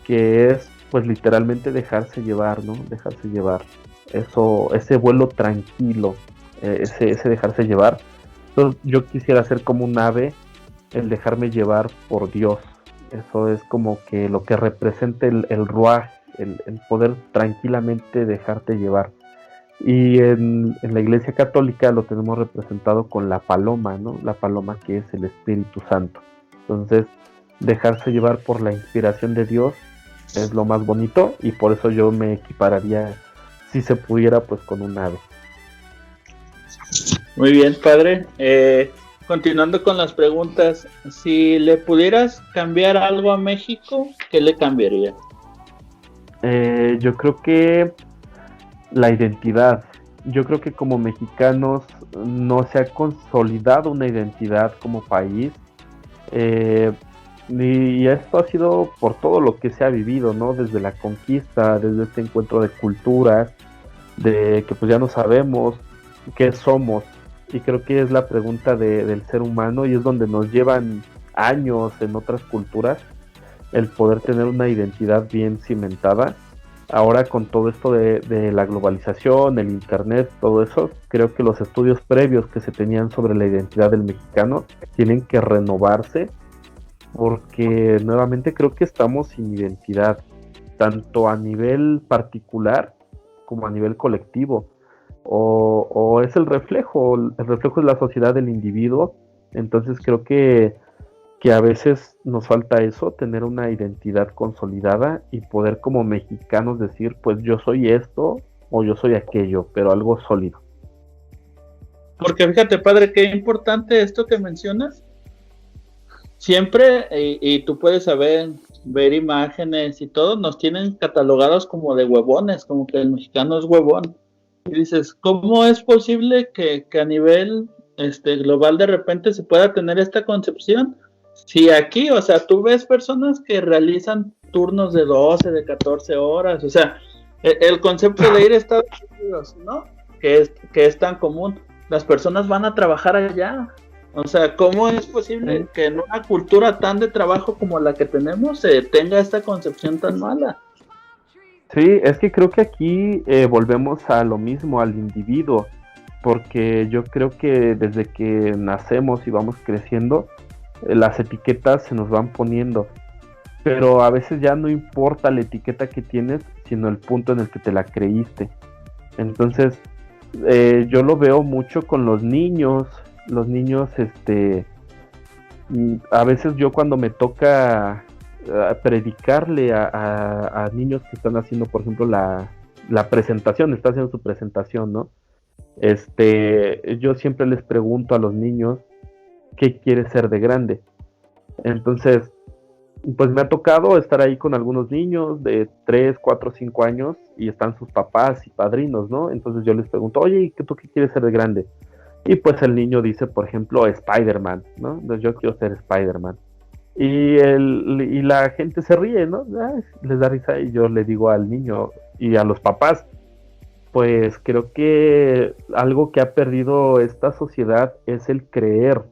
que es pues literalmente dejarse llevar, ¿no? Dejarse llevar. Eso, ese vuelo tranquilo, ese dejarse llevar. Entonces, yo quisiera ser como un ave, el dejarme llevar por Dios. Eso es como que lo que representa el ruaj, el poder tranquilamente dejarte llevar. Y en la Iglesia Católica lo tenemos representado con la paloma, ¿no? La paloma que es el Espíritu Santo. Entonces, dejarse llevar por la inspiración de Dios es lo más bonito, y por eso yo me equipararía, si se pudiera, pues con un ave. Muy bien, padre. Continuando con las preguntas, si le pudieras cambiar algo a México, ¿qué le cambiaría? Yo creo que la identidad. Yo creo que como mexicanos no se ha consolidado una identidad como país. Y esto ha sido por todo lo que se ha vivido, ¿no? Desde la conquista, desde este encuentro de culturas, de que pues ya no sabemos qué somos. Y creo que es la pregunta del ser humano, y es donde nos llevan años en otras culturas el poder tener una identidad bien cimentada. Ahora con todo esto de la globalización, el internet, todo eso, creo que los estudios previos que se tenían sobre la identidad del mexicano tienen que renovarse, porque nuevamente creo que estamos sin identidad, tanto a nivel particular como a nivel colectivo, o es el reflejo es la sociedad del individuo. Entonces creo que a veces nos falta eso, tener una identidad consolidada y poder como mexicanos decir, pues yo soy esto o yo soy aquello, pero algo sólido. Porque fíjate, padre, qué importante esto que mencionas. Siempre, y tú puedes ver imágenes y todo, nos tienen catalogados como de huevones, como que el mexicano es huevón. Y dices, ¿cómo es posible que a nivel global de repente se pueda tener esta concepción? Si aquí, o sea, tú ves personas que realizan turnos de 12, de 14 horas, o sea, el concepto de ir a Estados Unidos, ¿no? Que es tan común, las personas van a trabajar allá. O sea, ¿cómo es posible que en una cultura tan de trabajo como la que tenemos se tenga esta concepción tan mala? Sí, es que creo que aquí volvemos a lo mismo, al individuo, porque yo creo que desde que nacemos y vamos creciendo, las etiquetas se nos van poniendo, pero a veces ya no importa la etiqueta que tienes, sino el punto en el que te la creíste. Entonces, yo lo veo mucho con los niños. Los niños, a veces yo cuando me toca predicarle a niños que están haciendo, por ejemplo, la presentación, está haciendo su presentación, ¿no? Yo siempre les pregunto a los niños qué quiere ser de grande. Entonces, pues me ha tocado estar ahí con algunos niños de 3, 4, 5 años y están sus papás y padrinos, ¿no? Entonces yo les pregunto, oye, ¿y tú qué quieres ser de grande? Y pues el niño dice, por ejemplo, Spider-Man, ¿no? Entonces yo quiero ser Spider-Man. Y la gente se ríe, ¿no? Ay, les da risa y yo le digo al niño y a los papás, pues creo que algo que ha perdido esta sociedad es el creer.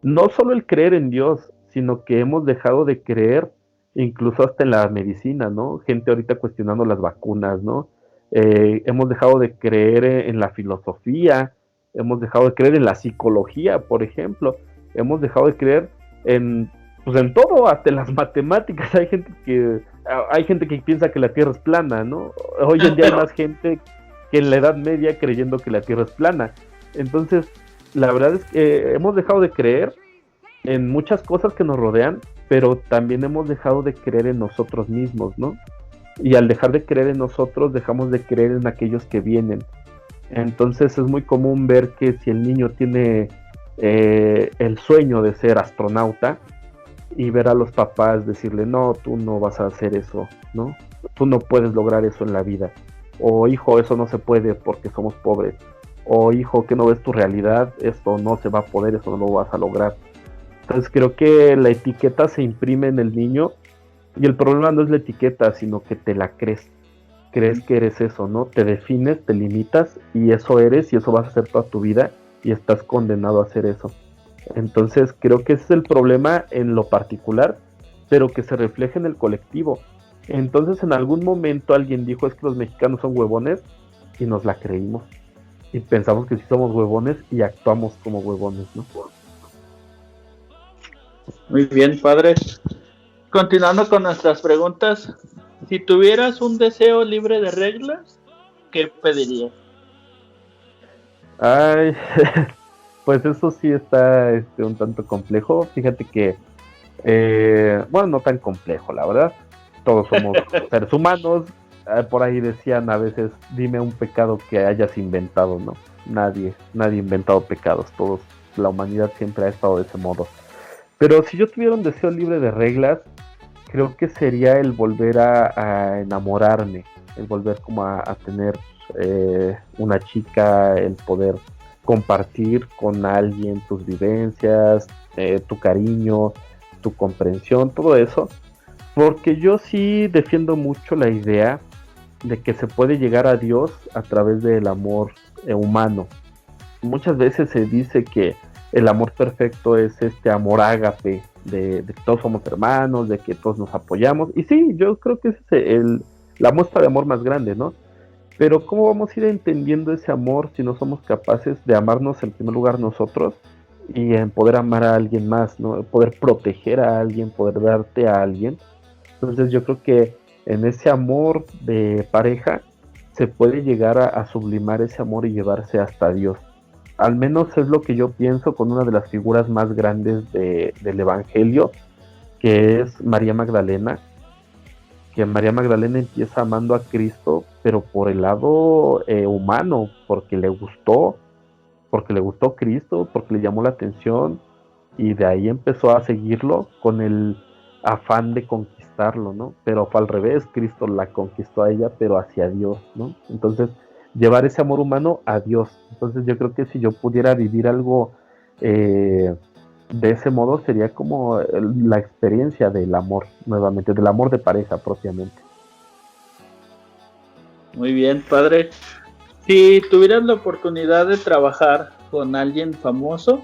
No solo el creer en Dios, sino que hemos dejado de creer incluso hasta en la medicina, ¿no? Gente ahorita cuestionando las vacunas, ¿no? Hemos dejado de creer en la filosofía, hemos dejado de creer en la psicología, por ejemplo, hemos dejado de creer pues en todo, hasta en las matemáticas. Hay gente que piensa que la Tierra es plana, ¿no? Hoy en día hay más gente que en la Edad Media creyendo que la Tierra es plana. Entonces, la verdad es que hemos dejado de creer en muchas cosas que nos rodean, pero también hemos dejado de creer en nosotros mismos, ¿no? Y al dejar de creer en nosotros, dejamos de creer en aquellos que vienen. Entonces es muy común ver que si el niño tiene el sueño de ser astronauta y ver a los papás decirle, no, tú no vas a hacer eso, ¿no? Tú no puedes lograr eso en la vida. O hijo, eso no se puede porque somos pobres. O hijo, que no ves tu realidad, esto no se va a poder, eso no lo vas a lograr. Entonces creo que la etiqueta se imprime en el niño y el problema no es la etiqueta, sino que te la crees. Crees que eres eso, ¿no? Te defines, te limitas y eso eres y eso vas a hacer toda tu vida y estás condenado a hacer eso. Entonces creo que ese es el problema en lo particular, pero que se refleja en el colectivo. Entonces en algún momento alguien dijo, es que los mexicanos son huevones, y nos la creímos. Y pensamos que sí somos huevones y actuamos como huevones, ¿no? Muy bien, padre. Continuando con nuestras preguntas, si tuvieras un deseo libre de reglas, ¿qué pedirías? Ay, pues eso sí está un tanto complejo. Fíjate que, bueno, no tan complejo, la verdad. Todos somos seres humanos. Por ahí decían a veces, dime un pecado que hayas inventado, ¿no? Nadie ha inventado pecados. Todos, la humanidad siempre ha estado de ese modo. Pero si yo tuviera un deseo libre de reglas, creo que sería el volver a enamorarme, el volver como a tener una chica, el poder compartir con alguien tus vivencias, tu cariño, tu comprensión, todo eso. Porque yo sí defiendo mucho la idea de que se puede llegar a Dios a través del amor humano. Muchas veces se dice que el amor perfecto es este amor ágape, de que todos somos hermanos, de que todos nos apoyamos. Y sí, yo creo que es la muestra de amor más grande, ¿no? Pero ¿cómo vamos a ir entendiendo ese amor si no somos capaces de amarnos en primer lugar nosotros y en poder amar a alguien más, ¿no? Poder proteger a alguien, poder darte a alguien. Entonces yo creo que en ese amor de pareja se puede llegar a sublimar ese amor y llevarse hasta Dios. Al menos es lo que yo pienso con una de las figuras más grandes del Evangelio, que es María Magdalena. Que María Magdalena empieza amando a Cristo, pero por el lado humano, porque le gustó Cristo, porque le llamó la atención, y de ahí empezó a seguirlo con el afán de conquistarlo, ¿no? Pero fue al revés, Cristo la conquistó a ella, pero hacia Dios, ¿no? Entonces, llevar ese amor humano a Dios. Entonces yo creo que si yo pudiera vivir algo de ese modo, sería como la experiencia del amor, nuevamente, del amor de pareja propiamente. Muy bien, padre. Si tuvieras la oportunidad de trabajar con alguien famoso,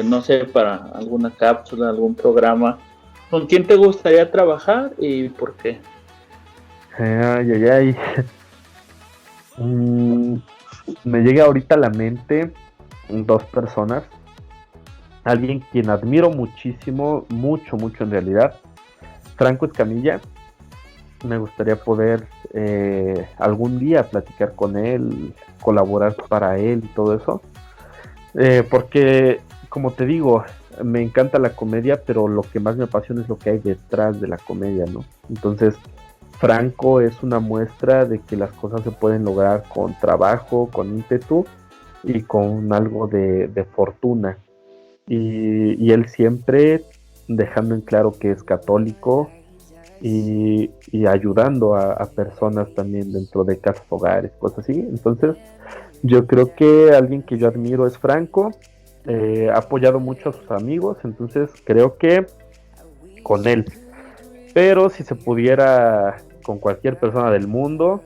no sé, para alguna cápsula, algún programa, ¿con quién te gustaría trabajar y por qué? Ay. Me llega ahorita a la mente dos personas. Alguien quien admiro muchísimo, mucho en realidad, Franco Escamilla. Me gustaría poder algún día platicar con él, colaborar para él y todo eso. Porque, como te digo, me encanta la comedia, pero lo que más me apasiona es lo que hay detrás de la comedia, ¿no? Entonces, Franco es una muestra de que las cosas se pueden lograr con trabajo, con ímpetu y con algo de fortuna. Y él siempre dejando en claro que es católico y ayudando a personas también dentro de casas hogares, cosas así. Entonces, yo creo que alguien que yo admiro es Franco. Ha apoyado mucho a sus amigos, entonces creo que con él. Pero si se pudiera con cualquier persona del mundo,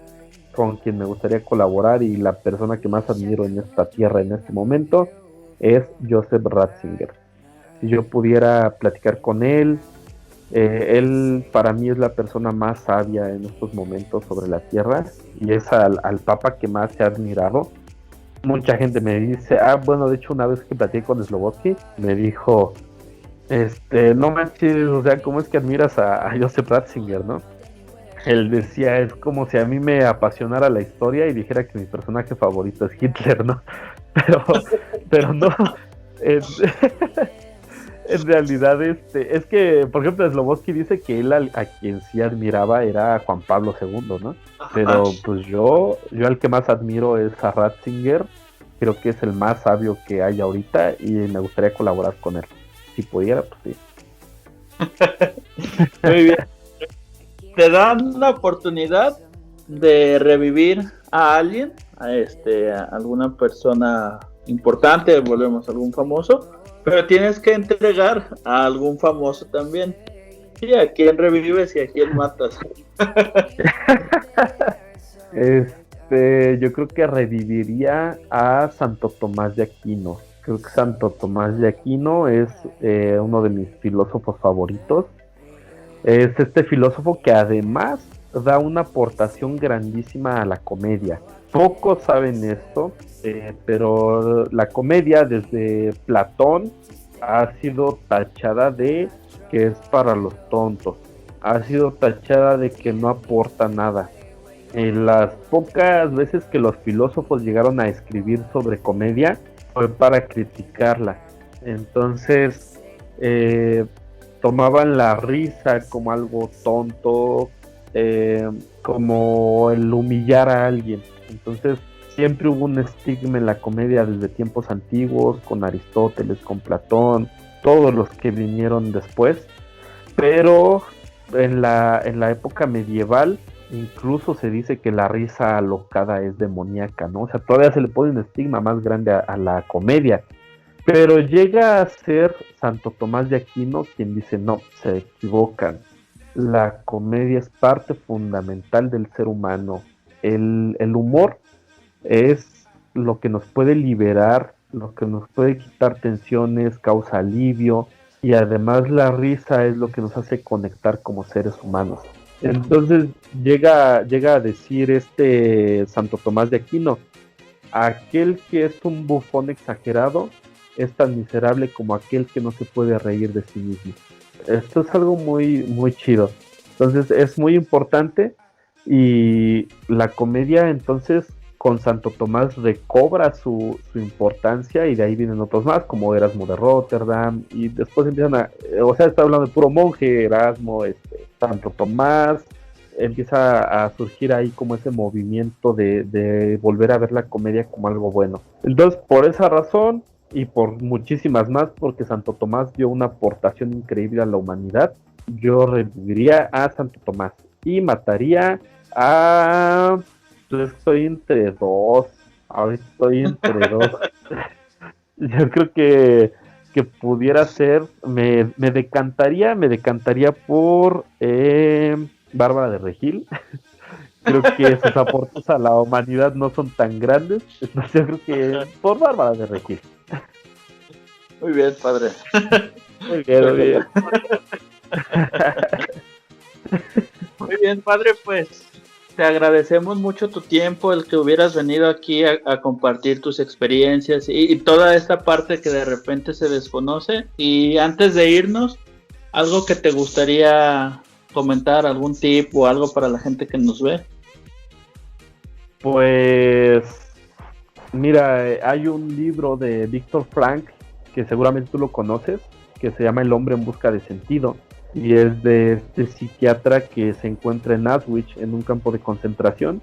con quien me gustaría colaborar y la persona que más admiro en esta tierra en este momento es Joseph Ratzinger. Si yo pudiera platicar con él, él para mí es la persona más sabia en estos momentos sobre la tierra y es al Papa que más se ha admirado. Mucha gente me dice, bueno, de hecho una vez que platiqué con Slobodsky, me dijo, no manches, o sea, ¿cómo es que admiras a Joseph Ratzinger, no? Él decía, es como si a mí me apasionara la historia y dijera que mi personaje favorito es Hitler, ¿no? Pero no, en realidad es que, por ejemplo, Slobodsky dice que él a quien sí admiraba era a Juan Pablo II, ¿no? Pero pues yo al que más admiro es a Ratzinger, creo que es el más sabio que hay ahorita y me gustaría colaborar con él. Si pudiera, pues sí. Muy bien. Te dan la oportunidad de revivir a alguien, a alguna persona importante, volvemos a algún famoso, pero tienes que entregar a algún famoso también. ¿Y a quién revives y a quién matas? Yo creo que reviviría a Santo Tomás de Aquino. Creo que Santo Tomás de Aquino es uno de mis filósofos favoritos. Es este filósofo que además da una aportación grandísima a la comedia. Pocos saben esto, pero la comedia desde Platón ha sido tachada de que es para los tontos. Ha sido tachada de que no aporta nada. En las pocas veces que los filósofos llegaron a escribir sobre comedia fue para criticarla. Entonces, tomaban la risa como algo tonto, como el humillar a alguien. Entonces siempre hubo un estigma en la comedia desde tiempos antiguos, con Aristóteles, con Platón, todos los que vinieron después. Pero en la época medieval incluso se dice que la risa alocada es demoníaca, ¿no? O sea, todavía se le pone un estigma más grande a la comedia. Pero llega a ser Santo Tomás de Aquino quien dice, no, se equivocan. La comedia es parte fundamental del ser humano. El humor es lo que nos puede liberar, lo que nos puede quitar tensiones, causa alivio, y además la risa es lo que nos hace conectar como seres humanos. Entonces llega a decir Santo Tomás de Aquino, aquel que es un bufón exagerado es tan miserable como aquel que no se puede reír de sí mismo. Esto es algo muy, muy chido. Entonces es muy importante y la comedia entonces con Santo Tomás recobra su importancia y de ahí vienen otros más como Erasmo de Rotterdam y después empiezan está hablando de puro monje, Erasmo, Santo Tomás, empieza a surgir ahí como ese movimiento de volver a ver la comedia como algo bueno. Entonces por esa razón y por muchísimas más, porque Santo Tomás dio una aportación increíble a la humanidad, yo reviviría a Santo Tomás y mataría a... Entonces estoy entre dos. Yo creo que pudiera ser, me decantaría por Bárbara de Regil. Creo que sus aportes a la humanidad no son tan grandes. Entonces yo creo que por Bárbara de Regil. Muy bien, padre. Muy bien. Muy bien, padre, pues te agradecemos mucho tu tiempo, el que hubieras venido aquí a compartir tus experiencias y toda esta parte que de repente se desconoce. Y antes de irnos, algo que te gustaría comentar, algún tip o algo para la gente que nos ve. Pues mira, hay un libro de Viktor Frank que seguramente tú lo conoces, que se llama El hombre en busca de sentido, y es de este psiquiatra que se encuentra en Auschwitz, en un campo de concentración,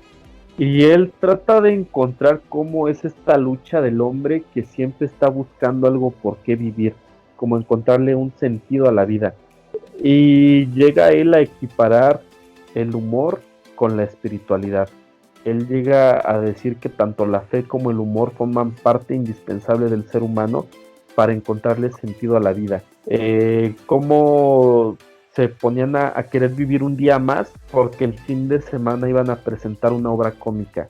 y él trata de encontrar cómo es esta lucha del hombre que siempre está buscando algo por qué vivir, como encontrarle un sentido a la vida. Y llega él a equiparar el humor con la espiritualidad. Él llega a decir que tanto la fe como el humor forman parte indispensable del ser humano para encontrarle sentido a la vida. Cómo se ponían a querer vivir un día más porque el fin de semana iban a presentar una obra cómica.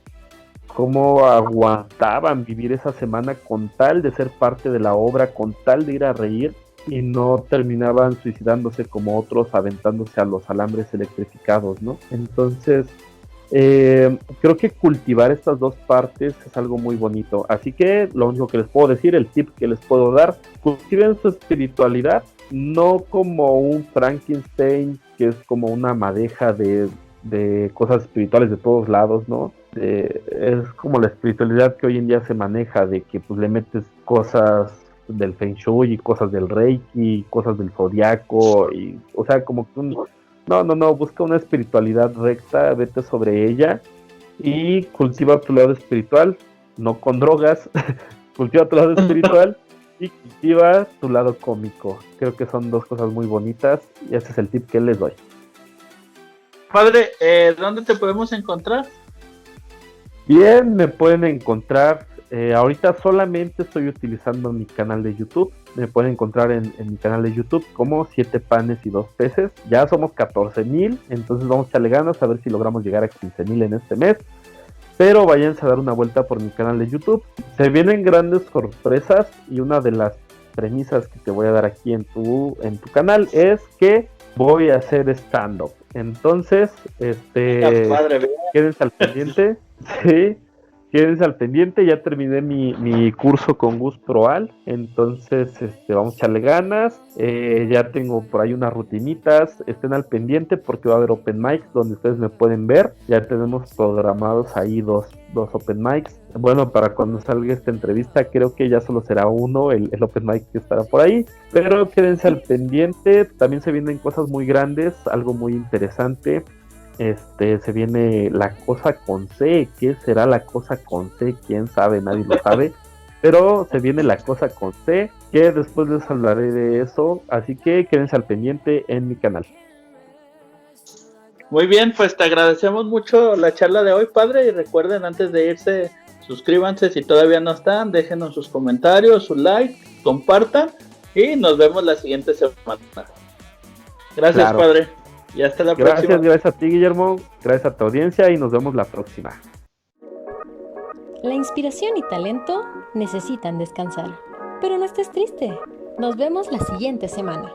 Cómo aguantaban vivir esa semana con tal de ser parte de la obra, con tal de ir a reír, y no terminaban suicidándose como otros aventándose a los alambres electrificados, ¿no? Entonces, creo que cultivar estas dos partes es algo muy bonito. Así que lo único que les puedo decir, el tip que les puedo dar, cultiven su espiritualidad, no como un Frankenstein, que es como una madeja de cosas espirituales de todos lados, ¿no? Es como la espiritualidad que hoy en día se maneja, de que pues le metes cosas del Feng Shui y cosas del Reiki, cosas del Zodiaco, y, o sea, como que no, busca una espiritualidad recta, vete sobre ella y cultiva tu lado espiritual, no con drogas, cultiva tu lado espiritual y cultiva tu lado cómico. Creo que son dos cosas muy bonitas y ese es el tip que les doy. Padre, ¿dónde te podemos encontrar? Bien, me pueden encontrar, ahorita solamente estoy utilizando mi canal de YouTube. Me pueden encontrar en mi canal de YouTube como 7 panes y 2 peces. Ya somos 14,000, entonces vamos a echarle ganas a ver si logramos llegar a 15,000 en este mes. Pero váyanse a dar una vuelta por mi canal de YouTube. Se vienen grandes sorpresas y una de las premisas que te voy a dar aquí en tu canal es que voy a hacer stand-up. Entonces, quédense al pendiente. Sí, quédense al pendiente. Ya terminé mi curso con Gus Proal. Entonces, vamos a echarle ganas. Ya tengo por ahí unas rutinitas. Estén al pendiente porque va a haber open mics donde ustedes me pueden ver. Ya tenemos programados ahí dos open mics. Bueno, para cuando salga esta entrevista, creo que ya solo será uno, el open mic que estará por ahí. Pero quédense al pendiente. También se vienen cosas muy grandes, algo muy interesante. Se viene La Cosa con C. ¿Qué será La Cosa con C? ¿Quién sabe? Nadie lo sabe. Pero se viene La Cosa con C, que después les hablaré de eso. Así que quédense al pendiente en mi canal. Muy bien, pues te agradecemos mucho la charla de hoy, padre. Y recuerden, antes de irse, suscríbanse si todavía no están. Déjenos sus comentarios, su like, compartan. Y nos vemos la siguiente semana. Gracias, claro, padre. Y hasta la próxima. Gracias a ti, Guillermo. Gracias a tu audiencia y nos vemos la próxima. La inspiración y talento necesitan descansar. Pero no estés triste. Nos vemos la siguiente semana.